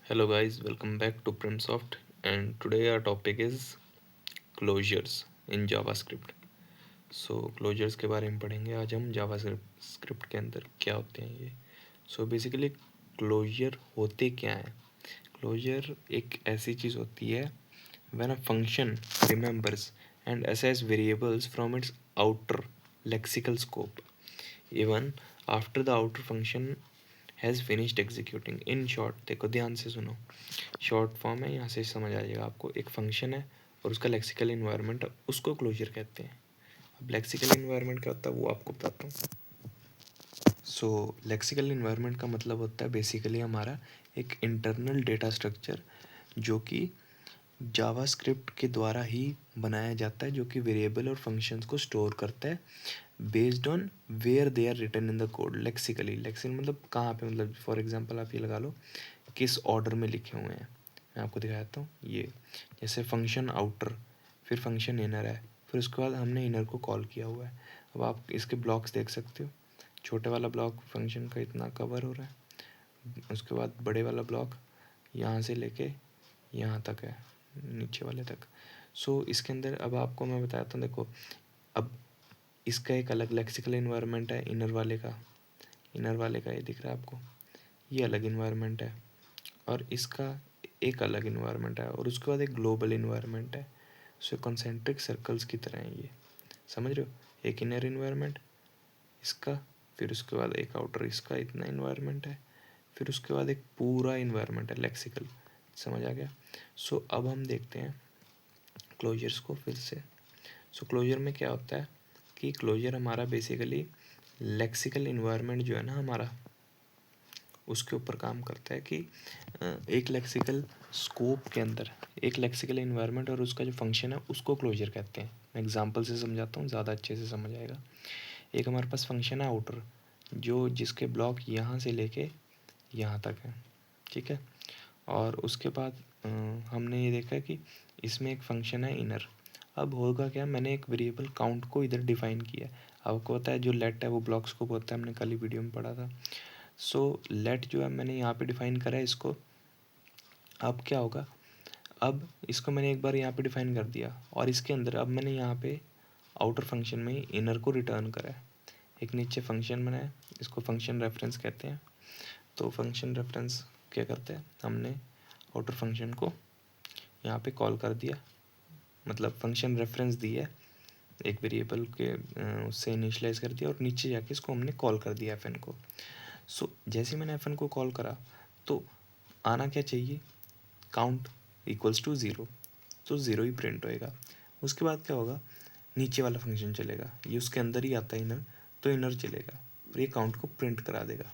Hello guys, welcome back to Primsoft and today our topic is closures in JavaScript. Closures के बारे में पढ़ेंगे आज हम JavaScript के अंदर क्या होते हैं ये. Basically closure होते क्या हैं. Closure एक ऐसी चीज़ होती है when a function remembers and assigns variables from its outer lexical scope even after the outer function has finished executing. In short देखो ध्यान से सुनो, शॉर्ट फॉर्म है, यहाँ से समझ आ जाएगा आपको. एक फंक्शन है और उसका लेक्सिकल इन्वायरमेंट है, उसको क्लोजर कहते हैं. अब लेक्सिकल इन्वायरमेंट क्या होता है वो आपको बताता हूँ. लेक्सिकल इन्वायरमेंट का मतलब होता है बेसिकली हमारा एक इंटरनल डेटा स्ट्रक्चर जो कि जावास्क्रिप्ट के द्वारा ही बनाया जाता है, जो कि वेरिएबल और फंक्शंस को स्टोर करता है based on where they are written in the code. Lexical मतलब कहाँ पे, मतलब फॉर एग्जांपल आप ये लगा लो किस ऑर्डर में लिखे हुए हैं. मैं आपको दिखाता हूँ. ये जैसे फंक्शन आउटर, फिर फंक्शन इनर है, फिर उसके बाद हमने इनर को कॉल किया हुआ है. अब आप इसके ब्लॉक्स देख सकते हो. छोटे वाला ब्लॉक फंक्शन का इतना कवर हो रहा है, उसके बाद बड़े वाला ब्लॉक यहाँ से लेके यहाँ तक है, नीचे वाले तक. इसके अंदर अब आपको मैं बताता हूँ. देखो अब इसका एक अलग लेक्सिकल इन्वायरमेंट है. इनर वाले का ये दिख रहा है आपको, ये अलग इन्वायरमेंट है. और इसका एक अलग इन्वायरमेंट है, और उसके बाद एक ग्लोबल इन्वायरमेंट है. कॉन्सेंट्रिक सर्कल्स की तरह है ये, समझ रहे हो. एक इनर इन्वायरमेंट इसका, फिर उसके बाद एक आउटर इसका, इतना इन्वायरमेंट है, फिर उसके बाद एक पूरा इन्वायरमेंट है लेक्सिकल. समझ आ गया. अब हम देखते हैं क्लोजर्स को फिर से. क्लोजर में क्या होता है कि क्लोजर हमारा बेसिकली लेक्सिकल इन्वायरमेंट जो है ना हमारा, उसके ऊपर काम करता है कि एक लेक्सिकल स्कोप के अंदर एक लेक्सिकल इन्वायरमेंट और उसका जो फंक्शन है उसको क्लोजर कहते हैं. मैं एग्जांपल से समझाता हूँ, ज़्यादा अच्छे से समझ आएगा. एक हमारे पास फंक्शन है आउटर, जो जिसके ब्लॉक यहाँ से लेके यहाँ तक है, ठीक है. और उसके बाद हमने ये देखा कि इसमें एक फंक्शन है इनर. अब होगा क्या, मैंने एक वेरिएबल काउंट को इधर डिफाइन किया. आपको पता है जो लेट है वो ब्लॉक स्कोप होता है, हमने कल ही वीडियो में पढ़ा था. लेट जो है मैंने यहाँ पे डिफाइन करा है इसको. अब क्या होगा, अब इसको मैंने एक बार यहाँ पे डिफाइन कर दिया, और इसके अंदर अब मैंने यहाँ पे आउटर फंक्शन में इनर को रिटर्न करा है. एक नीचे फंक्शन बनाया, इसको फंक्शन रेफरेंस कहते हैं. तो फंक्शन रेफरेंस क्या करते हैं, हमने आउटर फंक्शन को यहाँ पे कॉल कर दिया, मतलब फंक्शन रेफरेंस दी है एक वेरिएबल के, उससे इनिशियलाइज कर दिया, और नीचे जाके इसको हमने कॉल कर दिया एफ एन को. जैसे मैंने एफ एन को कॉल करा तो आना क्या चाहिए, काउंट इक्वल्स टू ज़ीरो. तो ज़ीरो ही प्रिंट होएगा. उसके बाद क्या होगा, नीचे वाला फंक्शन चलेगा, ये उसके अंदर ही आता है इनर, तो इनर चलेगा और ये काउंट को प्रिंट करा देगा.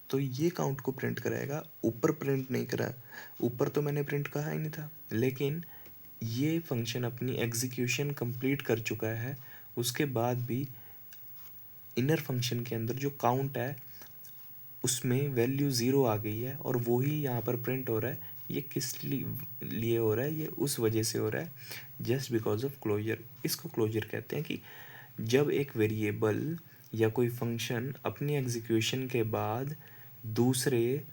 तो ये काउंट को प्रिंट कराएगा, ऊपर प्रिंट नहीं करा. ऊपर तो मैंने प्रिंट कहा ही नहीं था, लेकिन ये फंक्शन अपनी एग्जीक्यूशन कंप्लीट कर चुका है. उसके बाद भी इनर फंक्शन के अंदर जो काउंट है उसमें वैल्यू ज़ीरो आ गई है, और वो ही यहाँ पर प्रिंट हो रहा है. ये किस लिए हो रहा है, ये उस वजह से हो रहा है, जस्ट बिकॉज ऑफ क्लोजर. इसको क्लोजर कहते हैं कि जब एक वेरिएबल या कोई फंक्शन अपनी एग्जीक्यूशन के बाद दूसरे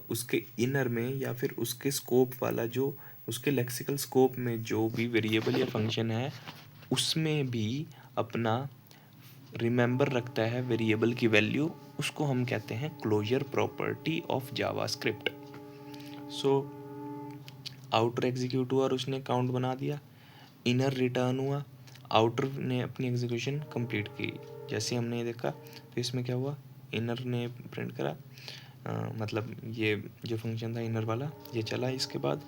उसके इनर में या फिर उसके स्कोप वाला जो उसके लेक्सिकल स्कोप में जो भी वेरिएबल या फंक्शन है उसमें भी अपना रिमेंबर रखता है वेरिएबल की वैल्यू, उसको हम कहते हैं closure property of JavaScript. Outer execute हुआ और उसने काउंट बना दिया, इनर रिटर्न हुआ, आउटर ने अपनी एग्जीक्यूशन कंप्लीट की. जैसे हमने ये देखा तो इसमें क्या हुआ, इनर ने प्रिंट करा, मतलब ये जो फंक्शन था इनर वाला ये चला इसके बाद,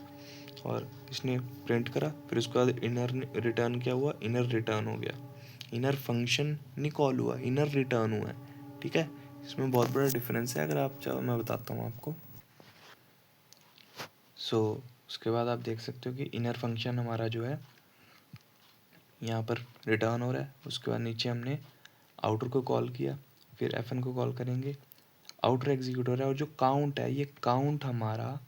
और इसने प्रिंट करा, फिर उसके बाद इनर रिटर्न क्या हुआ, इनर रिटर्न हो गया. इनर फंक्शन नहीं कॉल हुआ, इनर रिटर्न हुआ है, ठीक है. इसमें बहुत बड़ा डिफरेंस है, अगर आप चाहो मैं बताता हूँ आपको. उसके बाद आप देख सकते हो कि इनर फंक्शन हमारा जो है यहाँ पर रिटर्न हो रहा है. उसके बाद नीचे हमने आउटर को कॉल किया, फिर एफ एन को कॉल करेंगे, आउटर एग्जीक्यूट हो रहा है, और जो काउंट है ये काउंट हमारा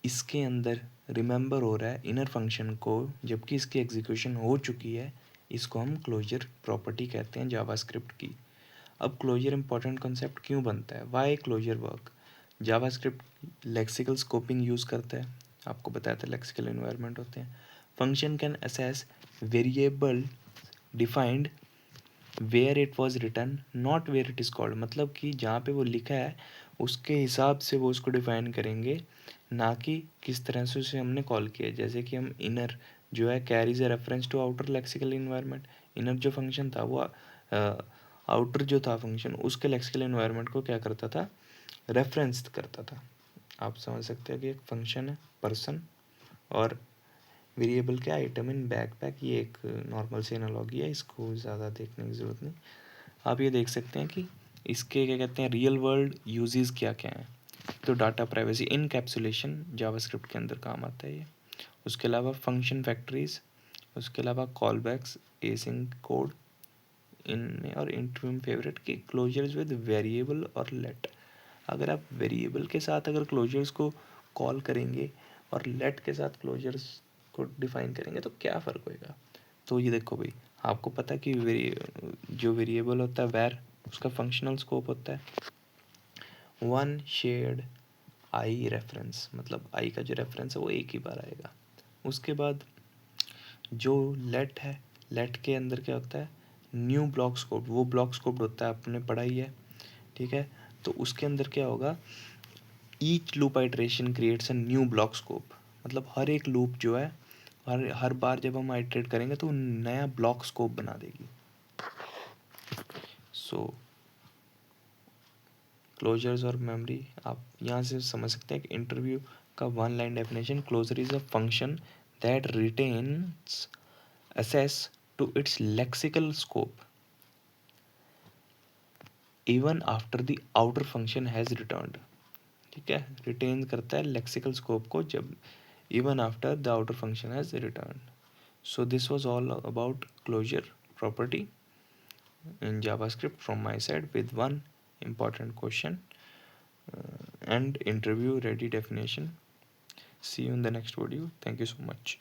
इसके अंदर रिमेंबर हो रहा है इनर फंक्शन को, जबकि इसकी एग्जीक्यूशन हो चुकी है. इसको हम क्लोजर प्रॉपर्टी कहते हैं जावास्क्रिप्ट की. अब क्लोजर इंपॉर्टेंट कॉन्सेप्ट क्यों बनता है, why closure work. JavaScript lexical scoping use करता है, आपको बताया था लेक्सिकल एनवायरनमेंट होते हैं. Function can access variable defined where it was written not where it is called, मतलब कि जहाँ पे वो लिखा है उसके हिसाब से वो उसको डिफाइन करेंगे, ना कि किस तरह से उसे हमने कॉल किया. जैसे कि हम इनर जो है carries a reference to outer lexical environment. Inner जो फंक्शन था वो आउटर जो था फंक्शन उसके लेक्सिकल इन्वायरमेंट को क्या करता था, रेफरेंस करता था. आप समझ सकते हैं कि एक फंक्शन है पर्सन और वेरिएबल क्या आइटम इन बैकपैक, ये एक नॉर्मल सी एनालॉजी है, इसको ज़्यादा देखने की ज़रूरत नहीं. आप ये देख सकते हैं कि इसके क्या कहते हैं रियल वर्ल्ड यूजेस क्या क्या हैं. तो डाटा प्राइवेसी इनकैप्सुलेशन जावास्क्रिप्ट के अंदर काम आता है ये. उसके अलावा फंक्शन फैक्ट्रीज, उसके अलावा कॉल बैक्स, एसिंक कोड इनमें, और इंटरव्यू फेवरेट की क्लोजर्स विद वेरिएबल और लेट. अगर आप वेरिएबल के साथ अगर क्लोजर्स को कॉल करेंगे और लेट के साथ क्लोजर्स को डिफाइन करेंगे तो क्या फ़र्क होएगा. तो ये देखो भाई, आपको पता है कि जो वेरिएबल होता है वैर, उसका फंक्शनल स्कोप होता है वन शेयर्ड आई रेफरेंस, मतलब आई का जो रेफरेंस है वो एक ही बार आएगा. उसके बाद जो लेट है, लेट के अंदर क्या होता है न्यू ब्लॉक स्कोप, वो ब्लॉक स्कोप होता है आपने पढ़ा ही है, ठीक है. तो उसके अंदर क्या होगा, each loop iteration creates a new block scope, मतलब हर एक लूप जो है हर हर बार जब हम आइट्रेट करेंगे तो नया ब्लॉक स्कोप बना देगी. सो क्लोजर्स और मेमोरी आप यहाँ से समझ सकते हैं कि इंटरव्यू का one line definition, closure is a function that retains access to its lexical scope even after the outer function has returned. ठीक है, रिटेन करता है लेक्सिकल स्कोप को जब even after the outer function has return. So this was all about closure property in JavaScript from my side with one important question and interview ready definition. See you in the next video. Thank you so much.